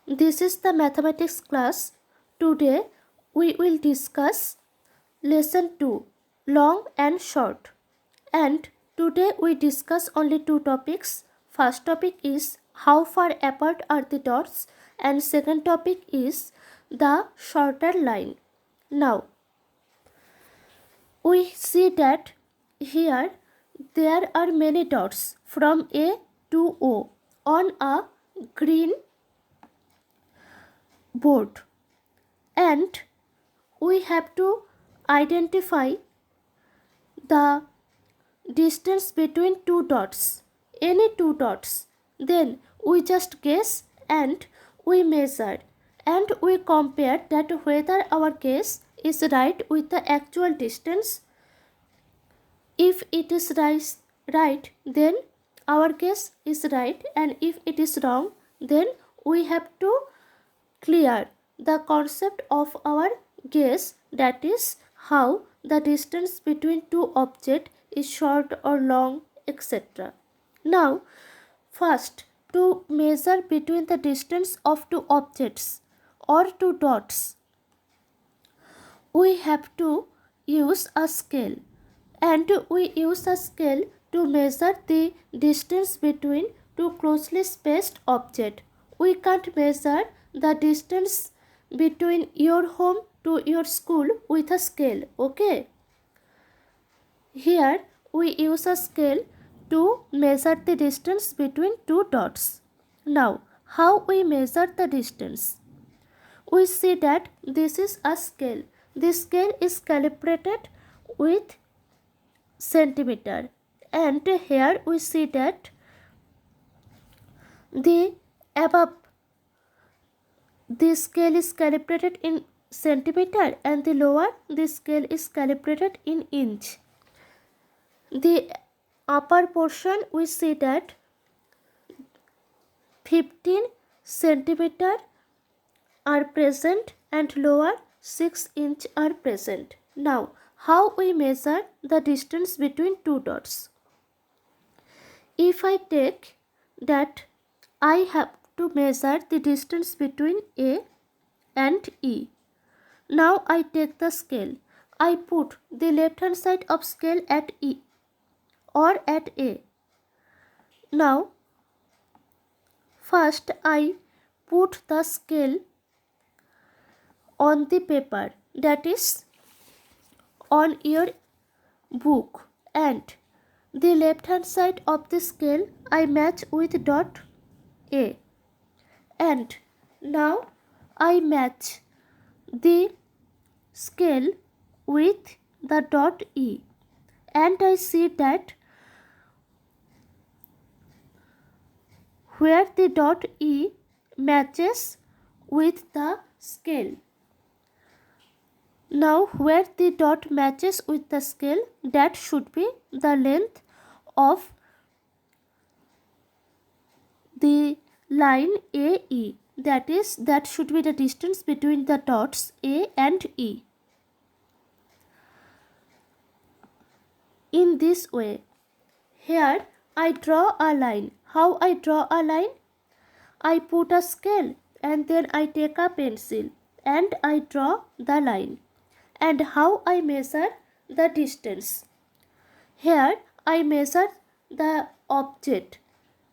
This is the mathematics class. Today we will discuss lesson 2, long and short. And today we discuss only two topics. First topic is how far apart are the dots, and second topic is the shorter line. Now we see that here there are many dots from A to O on a green board, and we have to identify the distance between two dots, any two dots. Then we just guess and we measure, and we compare that whether our guess is right with the actual distance. If it is right, then our guess is right, and if it is wrong, then we have to clear the concept of our guess, that is how the distance between two objects is short or long, etc. Now first, to measure between the distance of two objects or two dots, we have to use a scale, and we use a scale to measure the distance between two closely spaced objects. We can't measure the distance between your home to your school with a scale, okay? Here we use a scale to measure the distance between two dots. Now, how we measure the distance? We see that this is a scale. This scale is calibrated with centimeter, and here we see that the above this scale is calibrated in centimeter, and the lower this scale is calibrated in inch. The upper portion we see that 15 centimeter are present and lower 6 inch are present. Now how we measure the distance between two dots? If I take that I have to measure the distance between A and E. Now I take the scale. I put the left hand side of scale at E or at A. Now first I put the scale on the paper, that is on your book, and the left hand side of the scale I match with dot A, and now I match the scale with the dot E, and I see that where the dot E matches with the scale. Now where the dot matches with the scale, that should be the length of the line AE, that should be the distance between the dots A and E. In this way, here I draw a line. How I draw a line? I put a scale, and then I take a pencil and I draw the line. And how I measure the distance? Here I measure the object,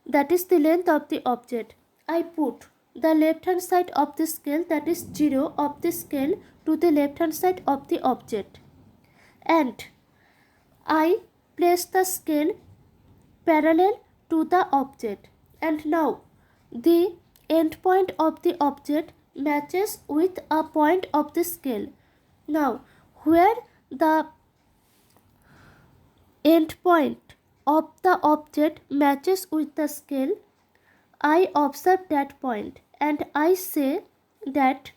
that is the length of the object. I put the left hand side of the scale, that is 0 of the scale, to the left hand side of the object, and I place the scale parallel to the object, and now the end point of the object matches with a point of the scale. Now where the end point of the object matches with the scale, I observe that point, and I say that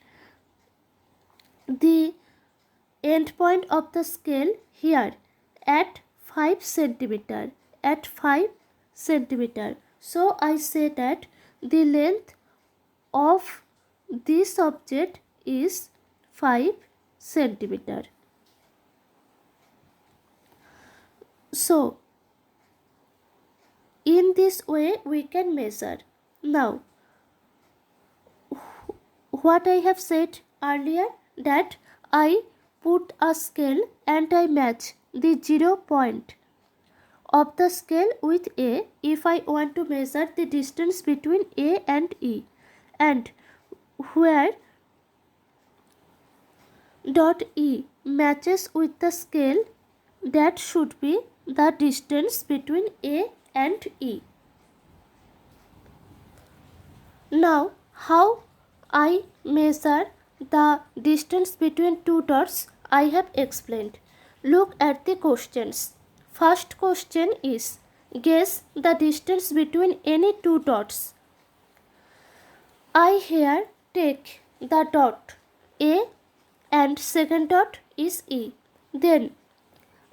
the end point of the scale here at 5 centimeter, at 5 centimeter. So I say that the length of this object is 5 centimeter. So in this way we can measure. Now what I have said earlier, that I put a scale and I match the 0 point of the scale with A if I want to measure the distance between A and E, and where dot E matches with the scale, that should be the distance between A and E. Now, how I measure the distance between two dots I have explained. Look at the questions. First question is, guess the distance between any two dots. I here take the dot A and second dot is E. Then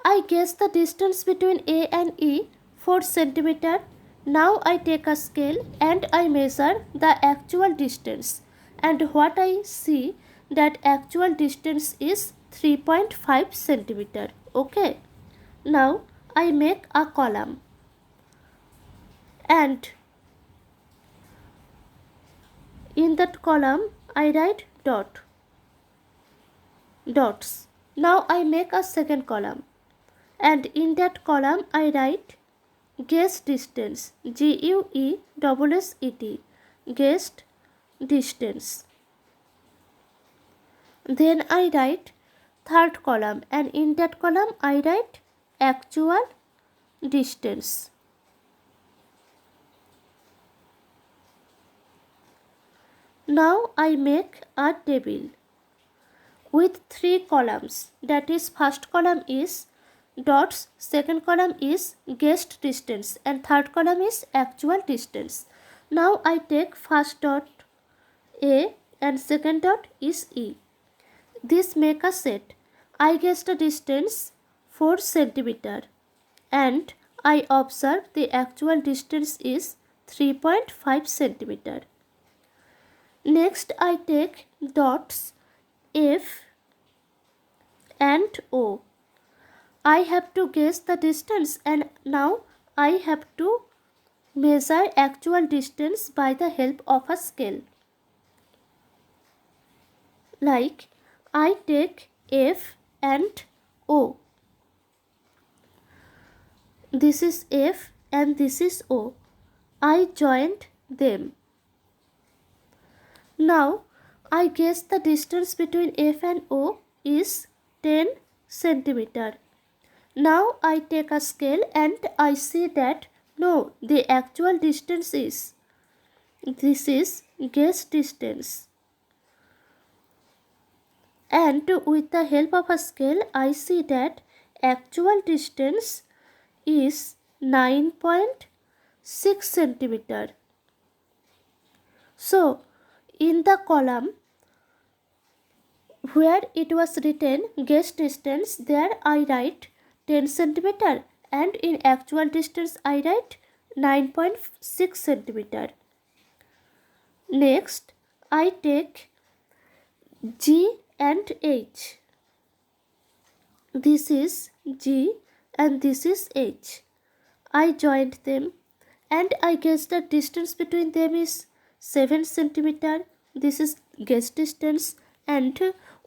I guess the distance between A and E 4 cm. Now I take a scale and I measure the actual distance, and what I see, that actual distance is 3.5 cm. Okay. Now I make a column and in that column I write dots. Now I make a second column and in that column I write guess distance, GUESSET, guessed distance. Then I write third column and in that column I write actual distance. Now I make a table with 3 columns, that is first column is dots, second column is guessed distance and third column is actual distance. Now I take first dot A and second dot is E. This make a set. I guessed the distance 4 cm and I observe the actual distance is 3.5 cm. Next I take dots F and O. I have to guess the distance and now I have to measure actual distance by the help of a scale. Like I take F and O. This is F and this is O. I joined them. Now I guess the distance between F and O is 10 cm. Now I take a scale and I see that no, the actual distance is, this is guess distance. And with the help of a scale I see that actual distance is 9.6 cm. So in the column where it was written guess distance, there I write 10 cm and in actual distance I write 9.6 cm. Next I take G and H. This is G and this is H. I joined them and I guess the distance between them is 7 cm. This is guess distance, and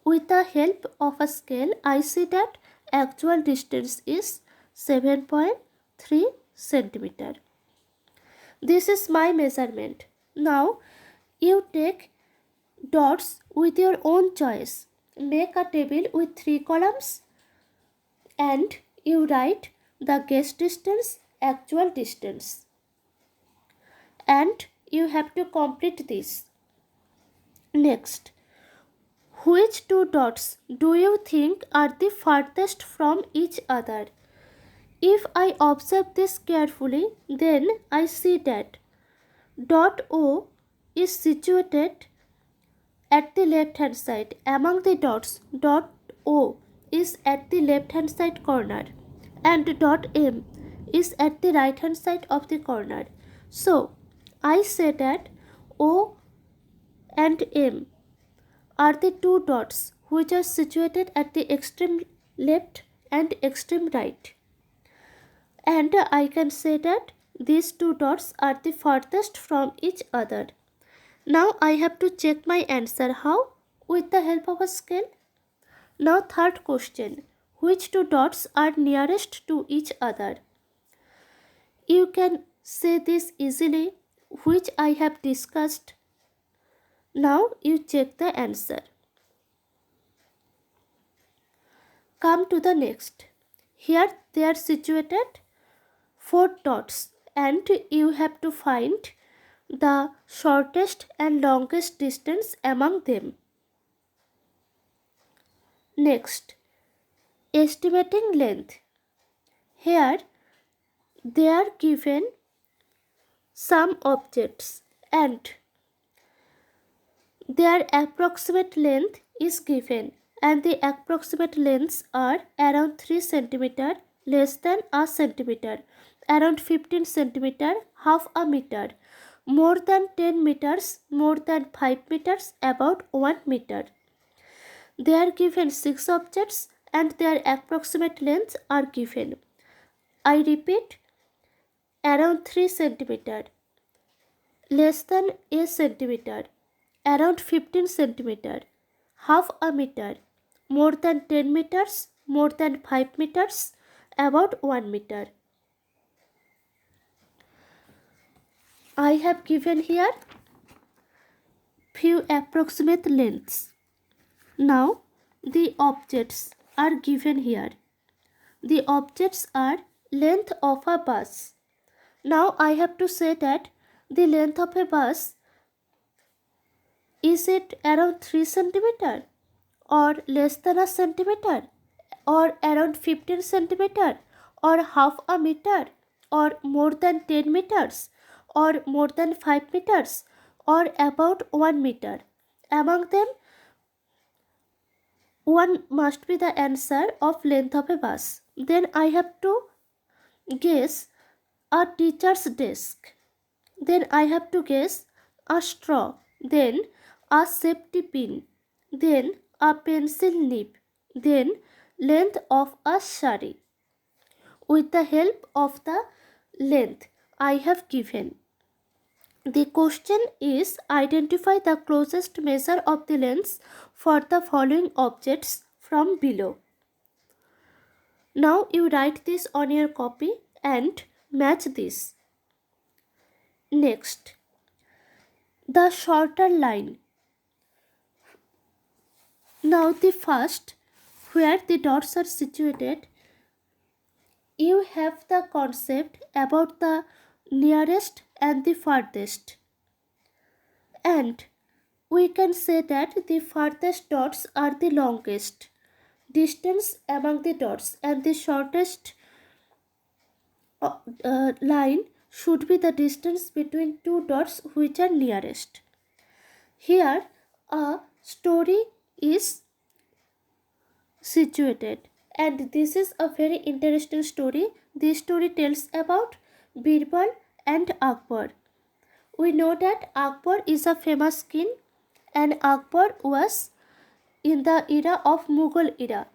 with the help of a scale I see that actual distance is 7.3 cm. This is my measurement. Now you take dots with your own choice. Make a table with 3 columns and you write the guess distance, actual distance, and you have to complete this. Next, which two dots do you think are the farthest from each other? If I observe this carefully, then I see that dot O is situated at the left hand side. Among the dots, dot O is at the left hand side corner and dot M is at the right hand side of the corner. So I say that O and M are the two dots which are situated at the extreme left and extreme right. And I can say that these two dots are the farthest from each other. Now I have to check my answer. How? With the help of a scale. Now third question. Which two dots are nearest to each other? You can say this easily, which I have discussed. Now you check the answer. Come to the next. Here they are situated 4 dots and you have to find the shortest and longest distance among them. Next, estimating length. Here they are given some objects and their approximate length is given, and the approximate lengths are around 3 cm, less than a centimeter, around 15 cm, half a meter, more than 10 meters, more than 5 meters, about 1 meter. They are given 6 objects and their approximate lengths are given. I repeat, around 3 cm, less than a centimeter, around 15 centimeter, half a meter, more than 10 meters, more than 5 meters, about 1 meter. I have given here few approximate lengths. Now the objects are given here. The objects are length of a bus. Now I have to say that the length of a bus, is it around 3 centimeter or less than a centimeter or around 15 centimeter or half a meter or more than 10 meters or more than 5 meters or about 1 meter? Among them, one must be the answer of length of a bus. Then I have to guess a teacher's desk. Then I have to guess a straw. Then a safety pin. Then a pencil nib. Then length of a sari. With the help of the length I have given, the question is identify the closest measure of the lengths for the following objects from below. Now you write this on your copy and match this. Next, the shorter line. Now the first, where the dots are situated, you have the concept about the nearest and the farthest. And we can say that the farthest dots are the longest distance among the dots, and the shortest line should be the distance between two dots which are nearest. Here a story is situated, and this is a very interesting story. This story tells about Birbal and Akbar. We know that Akbar is a famous king, and Akbar was in the era of Mughal era,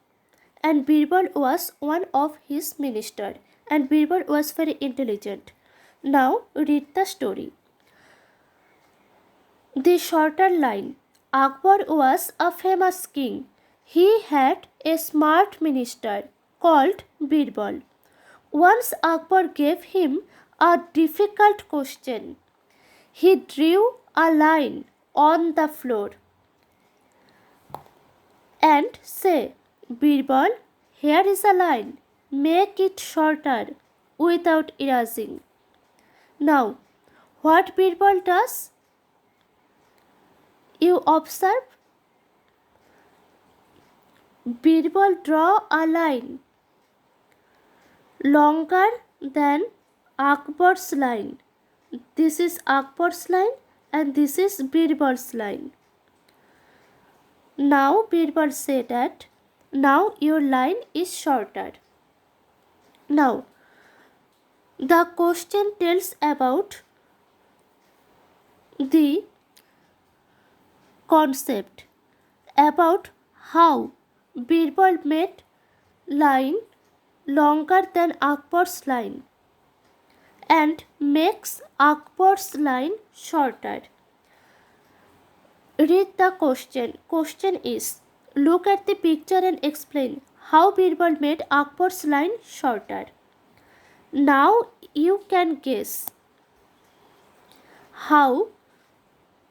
and Birbal was one of his ministers, and Birbal was very intelligent. Now read the story. The shorter line. Akbar was a famous king. He had a smart minister called Birbal. Once Akbar gave him a difficult question. He drew a line on the floor and said, Birbal, here is a line. Make it shorter without erasing. Now, what Birbal does? You observe, Birbal draw a line longer than Akbar's line. This is Akbar's line and this is Birbal's line. Now Birbal said that now your line is shorter. Now the question tells about the concept about how Birbal made line longer than Akbar's line and makes Akbar's line shorter. Read the question. Question is, look at the picture and explain how Birbal made Akbar's line shorter. Now you can guess how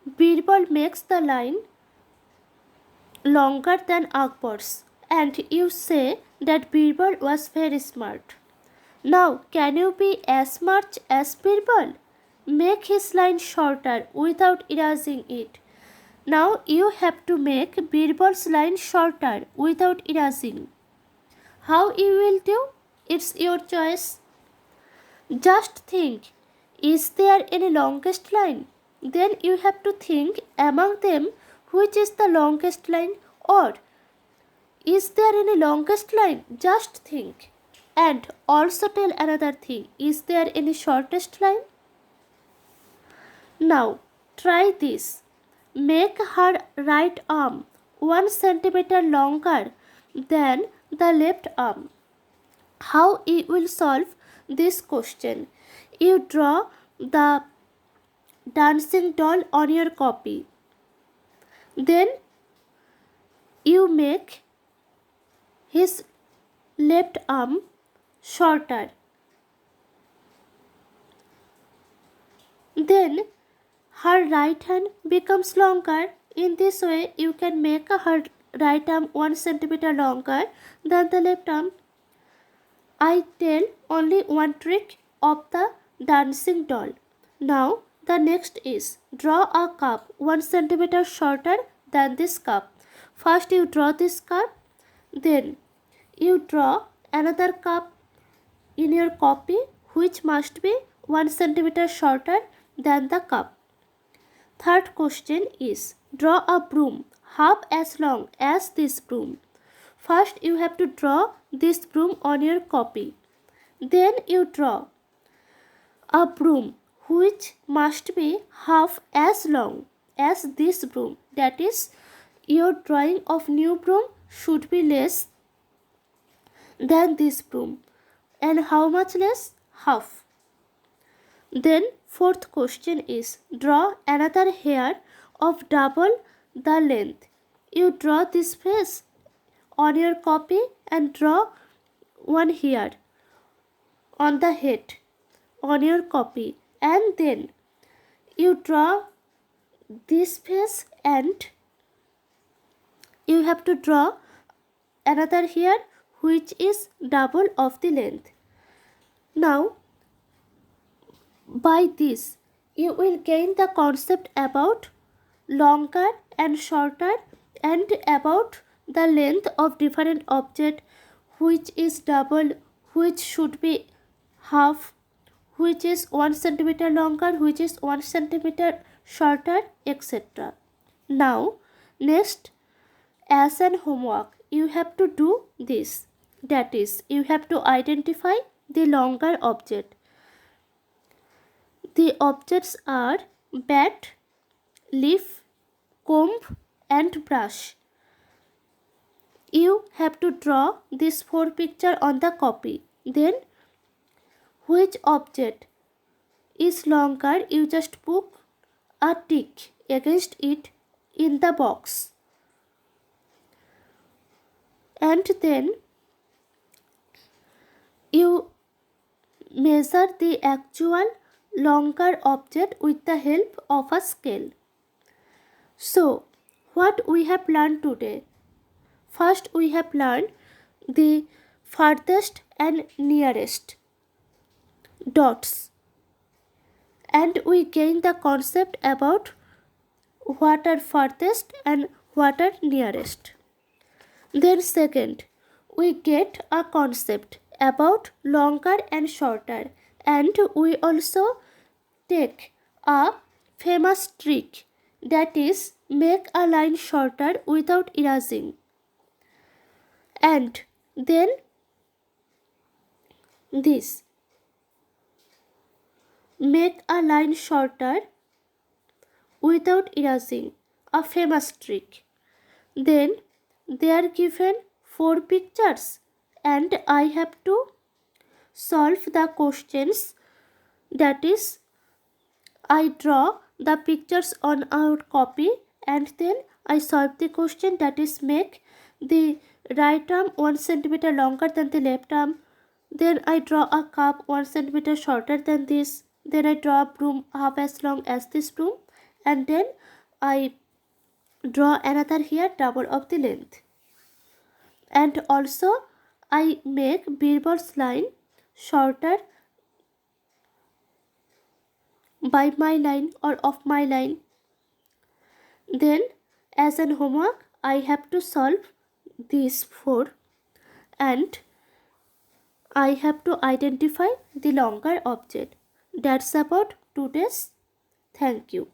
Birbal makes the line longer than Akbar's, and you say that Birbal was very smart. Now, can you be as smart as Birbal? Make his line shorter without erasing it. Now you have to make Birbal's line shorter without erasing. How you will do? It's your choice. Just think, is there any longest line? Then you have to think among them which is the longest line, or is there any longest line? Just think. And also tell another thing, is there any shortest line? Now try this. Make her right arm 1 centimeter longer than the left arm. How you will solve this question? You draw the dancing doll on your copy. Then you make his left arm shorter. Then her right hand becomes longer. In this way, you can make her right arm 1 centimeter longer than the left arm. I tell only one trick of the dancing doll. Now, the next is draw a cup 1 centimeter shorter than this cup. First, you draw this cup, then you draw another cup in your copy which must be 1 centimeter shorter than the cup. Third question is, draw a broom half as long as this broom. First you have to draw this broom on your copy. Then you draw a broom which must be half as long as this broom. That is, your drawing of new broom should be less than this broom. And how much less? Half. Then fourth question is, draw another hair of double the length. You draw this face on your copy and draw one hair on the head on your copy, and then you draw this face and you have to draw another hair which is double of the length. Now by this, you will gain the concept about longer and shorter and about the length of different object which is double, which should be half, which is 1 centimeter longer, which is 1 centimeter shorter, etc. Now, next, as an homework, you have to do this. That is, you have to identify the longer object. The objects are bat, leaf, comb and brush. You have to draw these 4 pictures on the copy. Then which object is longer, you just put a tick against it in the box. And then you measure the actual longer object with the help of a scale. So, what we have learned today? First, we have learned the farthest and nearest dots, and we gain the concept about what are farthest and what are nearest. Then second, we get a concept about longer and shorter, and we also take a famous trick, that is, make a line shorter without erasing. And then this, make a line shorter without erasing, a famous trick. Then they are given 4 pictures and I have to solve the questions. That is, I draw the pictures on our copy and then I solve the question, that is make the right arm 1 centimeter longer than the left arm. Then I draw a cup 1 centimeter shorter than this. Then I draw a broom half as long as this broom, and then I draw another here double of the length. And also I make Birbal's line shorter by my line or of my line. Then as an homework I have to solve these four, and I have to identify the longer object. That's about today's. Thank you.